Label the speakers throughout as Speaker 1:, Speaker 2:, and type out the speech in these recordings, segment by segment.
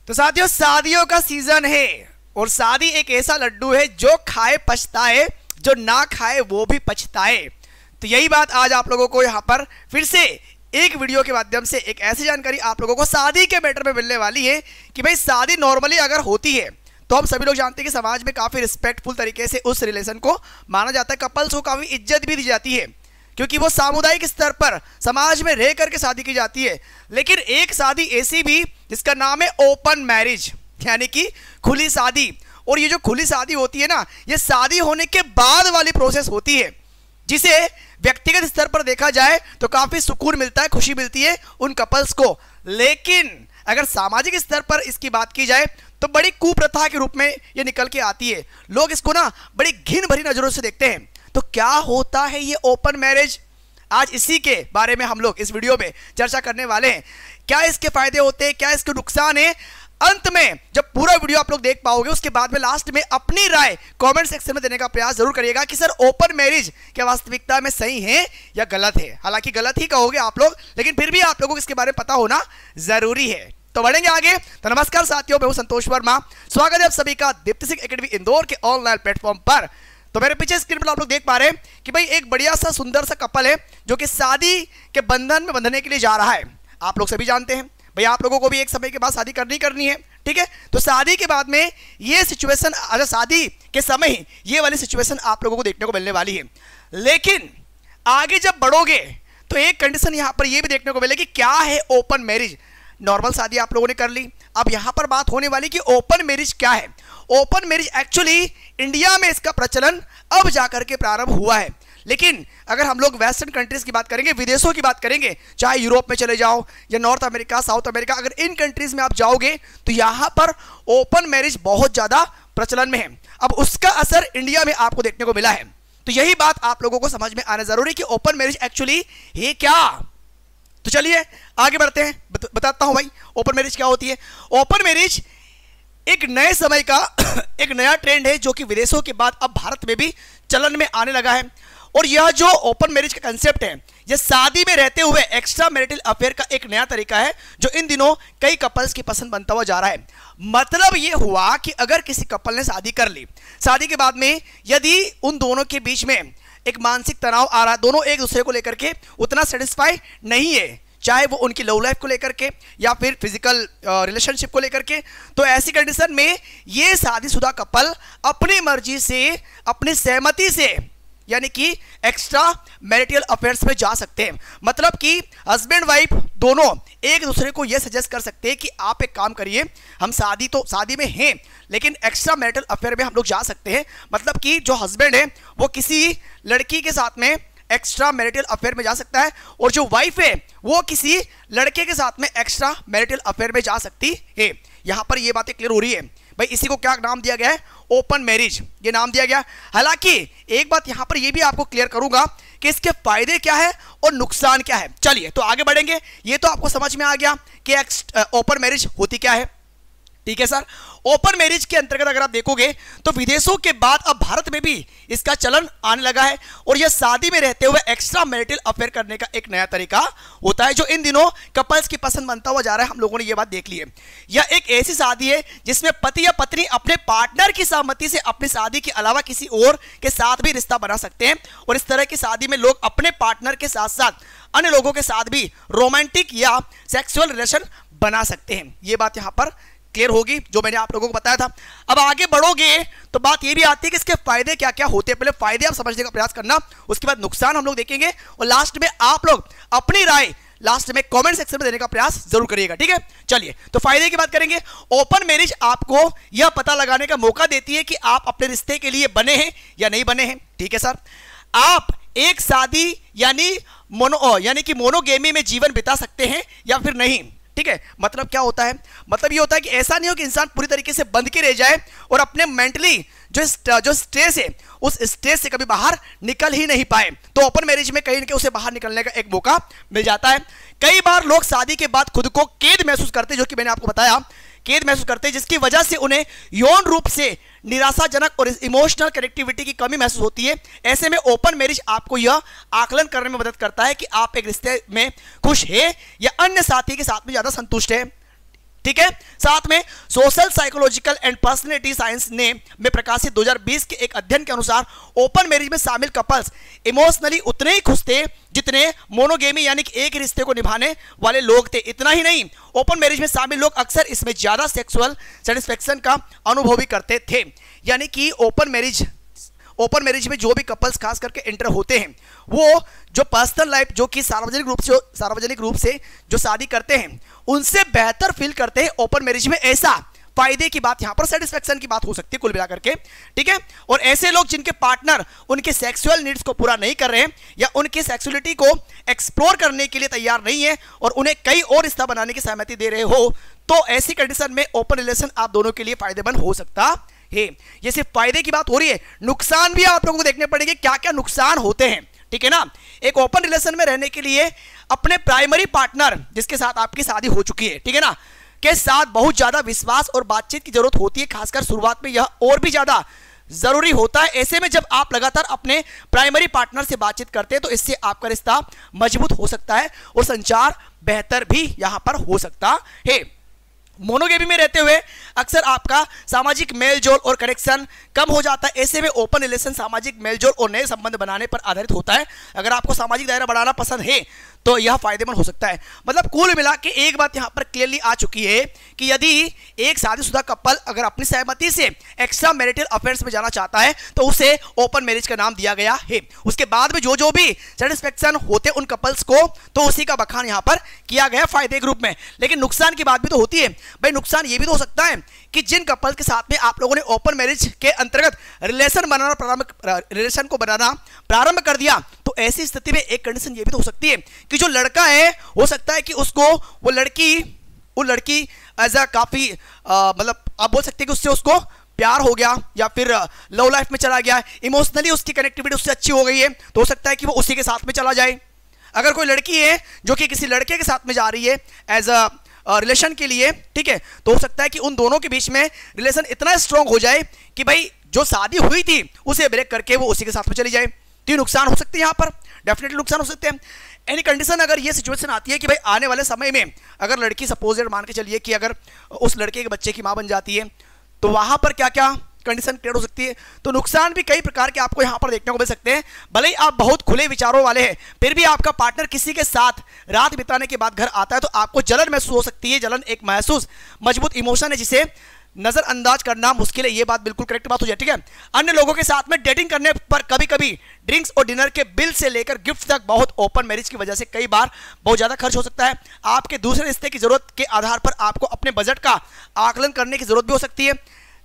Speaker 1: तो साथियों, शादियों का सीजन है और शादी एक ऐसा लड्डू है जो खाए पछताए, जो ना खाए वो भी पछताए। तो यही बात आज आप लोगों को यहाँ पर फिर से एक वीडियो के माध्यम से एक ऐसी जानकारी आप लोगों को शादी के मैटर में मिलने वाली है कि भाई शादी नॉर्मली अगर होती है तो हम सभी लोग जानते हैं कि समाज में काफ़ी रिस्पेक्टफुल तरीके से उस रिलेशन को माना जाता है, कपल्स को काफ़ी इज्जत भी दी जाती है क्योंकि वो सामुदायिक स्तर पर समाज में रह करके शादी की जाती है। लेकिन एक शादी ऐसी भी जिसका नाम है ओपन मैरिज, यानी कि खुली शादी। और ये जो खुली शादी होती है ना, ये शादी होने के बाद वाली प्रोसेस होती है जिसे व्यक्तिगत स्तर पर देखा जाए तो काफ़ी सुकून मिलता है, खुशी मिलती है उन कपल्स को। लेकिन अगर सामाजिक स्तर पर इसकी बात की जाए तो बड़ी कुप्रथा के रूप में ये निकल के आती है। लोग इसको ना बड़ी घिन भरी नज़रों से देखते हैं। तो क्या होता है ये ओपन मैरिज, आज इसी के बारे में हम लोग इस वीडियो में चर्चा करने वाले हैं। क्या इसके फायदे होते हैं, क्या इसके नुकसान है। अंत में जब पूरा वीडियो आप लोग देख पाओगे उसके बाद में लास्ट में अपनी राय कमेंट सेक्शन में देने का प्रयास जरूर करिएगा कि सर ओपन मैरिज क्या वास्तविकता में सही है या गलत है। हालांकि गलत ही कहोगे आप लोग, लेकिन फिर भी आप लोगों को इसके बारे में पता होना जरूरी है। तो बढ़ेंगे आगे। तो नमस्कार साथियों, मैं हूं संतोष वर्मा। स्वागत है आप सभी का दीप्ति सिंह एकेडमी इंदौर के ऑनलाइन प्लेटफॉर्म पर। तो मेरे पीछे स्क्रीन पर आप लोग देख पा रहे हैं कि भाई एक बढ़िया सा सुंदर सा कपल है जो कि शादी के बंधन में बंधने के लिए जा रहा है। आप लोग सभी जानते हैं भाई, आप लोगों को भी एक समय के बाद शादी करनी है, ठीक है। तो शादी के बाद में ये सिचुएशन, अच्छा शादी के समय ही ये वाली सिचुएशन आप लोगों को देखने को मिलने वाली है। लेकिन आगे जब बढ़ोगे तो एक कंडीशन यहाँ पर ये भी देखने को मिलेगी, क्या है ओपन मैरिज। नॉर्मल शादी आप लोगों ने कर ली, अब यहाँ पर बात होने वाली कि ओपन मैरिज क्या है। ओपन मैरिज एक्चुअली इंडिया में इसका प्रचलन अब जाकर के प्रारंभ हुआ है। लेकिन अगर हम लोग वेस्टर्न कंट्रीज की बात करेंगे, विदेशों की बात करेंगे, चाहे यूरोप में चले जाओ या नॉर्थ अमेरिका, साउथ अमेरिका, अगर इन कंट्रीज में आप जाओगे तो यहाँ पर ओपन मैरिज बहुत ज़्यादा प्रचलन में है। अब उसका असर इंडिया में आपको देखने को मिला है। तो यही बात आप लोगों को समझ में आना जरूरी कि ओपन मैरिज एक्चुअली है क्या। तो चलिए आगे बढ़ते हैं, बताता हूं भाई ओपन मैरिज क्या होती है। ओपन मैरिज एक नए समय का एक नया ट्रेंड है जो कि विदेशों के बाद अब भारत में भी चलन में आने लगा है। और यह जो ओपन मैरिज का कंसेप्ट है, यह शादी में रहते हुए एक्स्ट्रा मैरिटल अफेयर का एक नया तरीका है जो इन दिनों कई कपल्स की पसंद बनता हुआ जा रहा है। मतलब यह हुआ कि अगर किसी कपल ने शादी कर ली, शादी के बाद में यदि उन दोनों के बीच में एक मानसिक तनाव आ रहा है, दोनों एक दूसरे को लेकर के उतना सेटिस्फाई नहीं है, चाहे वो उनकी लव लाइफ को लेकर के या फिर फिजिकल रिलेशनशिप को लेकर के, तो ऐसी कंडीशन में ये शादीशुदा कपल अपनी मर्जी से, अपनी सहमति से, यानी कि एक्स्ट्रा मैरिटल अफेयर्स में जा सकते हैं। मतलब कि हस्बैंड वाइफ दोनों एक दूसरे को यह सजेस्ट कर सकते हैं कि आप एक काम करिए, हम शादी में हैं लेकिन एक्स्ट्रा मैरिटल अफेयर में हम लोग जा सकते हैं। मतलब कि जो हस्बैंड है वो किसी लड़की के साथ में एक्स्ट्रा मैरिटल अफेयर में जा सकता है और जो वाइफ है वो किसी लड़के के साथ में एक्स्ट्रा मैरिटल अफेयर में जा सकती है। यहाँ पर ये बातें क्लियर हो रही है भाई। इसी को क्या नाम दिया गया है, ओपन मैरिज, ये नाम दिया गया। हालांकि एक बात यहाँ पर ये भी आपको क्लियर करूंगा कि इसके फायदे क्या है और नुकसान क्या है। चलिए तो आगे बढ़ेंगे। ये तो आपको समझ में आ गया कि ओपन मैरिज होती क्या है, ठीक है सर। ओपन मैरिज के अंतर्गत अगर आप देखोगे तो विदेशों के बाद अब भारत में भी इसका चलन आने लगा है और यह शादी में रहते हुए एक्स्ट्रा मैरिटल अफेयर करने का एक नया तरीका होता है जो इन दिनों कपल्स की पसंद बनता हुआ जा रहा है। हम लोगों ने यह बात देख ली है। यह एक ऐसी शादी है जिसमें पति या पत्नी अपने पार्टनर की सहमति से अपनी शादी के अलावा किसी और के साथ भी रिश्ता बना सकते हैं और इस तरह की शादी में लोग अपने पार्टनर के साथ साथ अन्य लोगों के साथ भी रोमांटिक या सेक्सुअल रिलेशन बना सकते हैं। यह बात यहाँ पर क्लियर होगी जो मैंने आप लोगों को बताया था। अब आगे बढ़ोगे तो बात ये भी आती है कि इसके फायदे क्या क्या होते हैं। पहले फायदे आप समझने का प्रयास करना, उसके बाद नुकसान हम लोग देखेंगे और लास्ट में आप लोग अपनी राय लास्ट में कमेंट सेक्शन में देने का प्रयास जरूर करिएगा, ठीक है। चलिए तो फायदे की बात करेंगे। ओपन मैरिज आपको यह पता लगाने का मौका देती है कि आप अपने रिश्ते के लिए बने हैं या नहीं बने हैं, ठीक है सर। आप एक शादी यानी कि मोनोगेमी में जीवन बिता सकते हैं या फिर नहीं, ठीक है। मतलब क्या होता है, मतलब ये होता है कि ऐसा नहीं हो कि इंसान पूरी तरीके से बंद के रह जाए और अपने मेंटली जो स्ट्रेस है उस स्ट्रेस से कभी बाहर निकल ही नहीं पाए। तो ओपन मैरिज में कहीं ना कहीं उसे बाहर निकलने का एक मौका मिल जाता है। कई बार लोग शादी के बाद खुद को कैद महसूस करते हैं, जो कि मैंने आपको बताया, कैद महसूस करते हैं, जिसकी वजह से उन्हें यौन रूप से निराशाजनक और इमोशनल कनेक्टिविटी की कमी महसूस होती है। ऐसे में ओपन मैरिज आपको यह आकलन करने में मदद करता है कि आप एक रिश्ते में खुश हैं या अन्य साथी के साथ में ज्यादा संतुष्ट है। ठीक है। साथ में social psychological and personality science ने में प्रकाशित 2020 के एक अध्ययन के अनुसार ओपन मैरिज में शामिल कपल्स इमोशनली उतने ही खुश थे जितने मोनोगेमी यानी कि एक रिश्ते को निभाने वाले लोग थे। इतना ही नहीं, ओपन मैरिज में शामिल लोग अक्सर इसमें ज्यादा सेक्सुअल सेटिस्फेक्शन का अनुभव भी करते थे। यानी कि ओपन मैरिज में जो भी कपल्स खास करके एंटर होते हैं वो जो पर्सनल लाइफ जो कि सार्वजनिक रूप से जो शादी करते हैं उनसे बेहतर फील करते हैं ओपन मैरिज में। ऐसा फायदे की बात यहां पर सेटिस्फेक्शन की बात हो सकती है कुल मिलाकर के, ठीक है। और ऐसे लोग जिनके पार्टनर उनके सेक्सुअल नीड्स को पूरा नहीं कर रहे हैं या उनकी सेक्सुअलिटी को एक्सप्लोर करने के लिए तैयार नहीं है और उन्हें कई और रिश्ता बनाने की सहमति दे रहे हो, तो ऐसी कंडीशन में ओपन रिलेशन आप दोनों के लिए फायदेमंद हो सकता है। ये सिर्फ फायदे की बात हो रही है, नुकसान भी आप लोगों को देखने पड़ेंगे क्या क्या नुकसान होते हैं, ठीक है ना। एक ओपन रिलेशन में रहने के लिए अपने प्राइमरी पार्टनर जिसके साथ आपकी शादी हो चुकी है, ठीक है ना, के साथ बहुत ज्यादा विश्वास और बातचीत की जरूरत होती है। खासकर शुरुआत में यह और भी ज्यादा जरूरी होता है। ऐसे में जब आप लगातार अपने प्राइमरी पार्टनर से बातचीत करते हैं तो इससे आपका रिश्ता मजबूत हो सकता है और संचार बेहतर भी यहां पर हो सकता है। मोनोगेमी में रहते हुए अक्सर आपका सामाजिक मेलजोल और कनेक्शन कम हो जाता है। ऐसे में ओपन रिलेशन सामाजिक मेलजोल और नए संबंध बनाने पर आधारित होता है। अगर आपको सामाजिक दायरा बढ़ाना पसंद है तो यह फायदेमंद हो सकता है। मतलब कुल मिला के एक बात यहां पर क्लियरली आ चुकी है कि यदि एक शादीशुदा कपल अगर अपनी सहमति से एक्स्ट्रा मैरिटल अफेयर्स में जाना चाहता है तो उसे ओपन मैरिज का नाम दिया गया है। उसके बाद में जो भी सेटिस्फेक्शन होते उन कपल्स को तो उसी का बखान यहां पर किया गया फायदे के रूप में। लेकिन नुकसान की बात भी तो होती है भाई। नुकसान ये भी तो हो सकता है कि जिन कपल के साथ में आप लोगों ने ओपन मैरिज के अंतर्गत रिलेशन को बनाना प्रारंभ कर दिया तो ऐसी स्थिति में एक कंडीशन ये भी तो हो सकती है कि जो लड़का है हो सकता है कि उसको वो लड़की एज अ काफी मतलब आप बोल सकते हैं कि उससे उसको प्यार हो गया या फिर लव लाइफ में चला गया, इमोशनली उसकी कनेक्टिविटी उससे अच्छी हो गई है तो हो सकता है कि वो उसी के साथ में चला जाए। अगर कोई लड़की है जो कि किसी लड़के के साथ में जा रही है एज अ रिलेशन के लिए, ठीक है, तो हो सकता है कि उन दोनों के बीच में रिलेशन इतना स्ट्रांग हो जाए कि भाई जो शादी हुई थी उसे ब्रेक करके वो उसी के साथ में चली जाए। तो ये नुकसान हो सकते हैं, यहाँ पर डेफिनेटली नुकसान हो सकते हैं। एनी कंडीशन अगर ये सिचुएशन आती है कि भाई आने वाले समय में अगर लड़की सपोज मान के चलिए कि अगर उस लड़के के बच्चे की मां बन जाती है तो वहां पर क्या क्या कंडीशन क्रिएट हो सकती है। तो नुकसान भी कई प्रकार के आपको यहां पर देखने को मिल सकते हैं। भले ही आप बहुत खुले विचारों वाले हैं फिर भी आपका पार्टनर किसी के साथ रात बिताने के बाद घर आता है तो आपको जलन महसूस हो सकती है। जलन एक महसूस मजबूत इमोशन है जिसे नजरअंदाज करना मुश्किल है। ये बात बिल्कुल करेक्ट बात हो जाए, ठीक है। अन्य लोगों के साथ में डेटिंग करने पर कभी कभी ड्रिंक्स और डिनर के बिल से लेकर गिफ्ट तक बहुत ओपन मैरिज की वजह से कई बार बहुत ज्यादा खर्च हो सकता है। आपके दूसरे रिश्ते की जरूरत के आधार पर आपको अपने बजट का आकलन करने की जरूरत भी हो सकती है।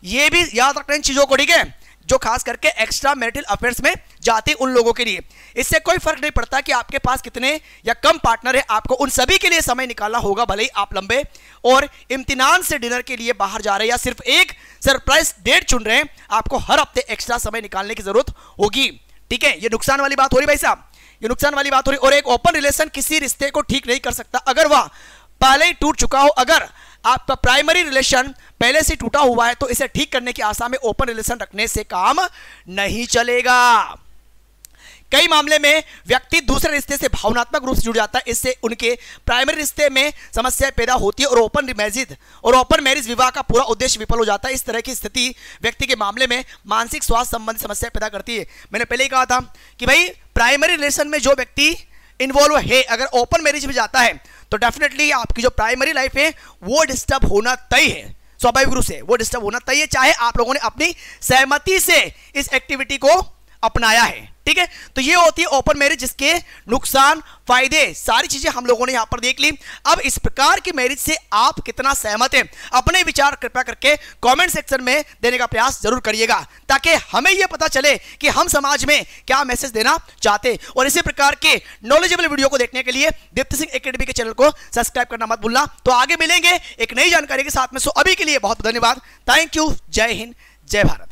Speaker 1: ये भी याद रखना इन चीजों को, ठीक है, जो खास करके एक्स्ट्रा मैरिटल अफेयर्स में जाते उन लोगों के लिए। इससे कोई फर्क नहीं पड़ता कि आपके पास कितने या कम पार्टनर है, आपको उन सभी के लिए समय निकालना होगा। भले ही आप लंबे और इम्तिनान से डिनर के लिए बाहर जा रहे हैं या सिर्फ एक सरप्राइज डेट चुन रहे हैं, आपको हर हफ्ते एक्स्ट्रा समय निकालने की जरूरत होगी, ठीक है। ये नुकसान वाली बात हो रही भाई साहब, ये नुकसान वाली बात हो रही। और एक ओपन रिलेशन किसी रिश्ते को ठीक नहीं कर सकता अगर वह पहले ही टूट चुका हो। अगर आपका प्राइमरी रिलेशन पहले से टूटा हुआ है तो इसे ठीक करने की आशा में ओपन रिलेशन रखने से काम नहीं चलेगा। कई मामले में व्यक्ति दूसरे रिश्ते से भावनात्मक रूप से जुड़ जाता है, इससे उनके प्राइमरी रिश्ते में समस्याएं पैदा होती है और ओपन मैरिज विवाह का पूरा उद्देश्य विफल हो जाता है। इस तरह की स्थिति व्यक्ति के मामले में मानसिक स्वास्थ्य संबंधी समस्या पैदा करती है। मैंने पहले ही कहा था कि भाई प्राइमरी रिलेशन में जो व्यक्ति इन्वॉल्व है अगर ओपन मैरिज में जाता है तो डेफिनेटली आपकी जो प्राइमरी लाइफ है वो डिस्टर्ब होना तय है, स्वाभाविक रूप से वो डिस्टर्ब होना तय है, चाहे आप लोगों ने अपनी सहमति से इस एक्टिविटी को अपनाया है, ठीक है। तो ये होती है ओपन मैरिज, जिसके नुकसान फायदे सारी चीजें हम लोगों ने यहां पर देख ली। अब इस प्रकार की मैरिज से आप कितना सहमत हैं, अपने विचार कृपया करके कमेंट सेक्शन में देने का प्रयास जरूर करिएगा ताकि हमें यह पता चले कि हम समाज में क्या मैसेज देना चाहते हैं। और इसी प्रकार के नॉलेजेबल वीडियो को देखने के लिए दीप्ति सिंह एकेडमी के चैनल को सब्सक्राइब करना मत भूलना। तो आगे मिलेंगे एक नई जानकारी के साथ में। सो अभी के लिए बहुत धन्यवाद। Thank you. जय हिंद, जय भारत।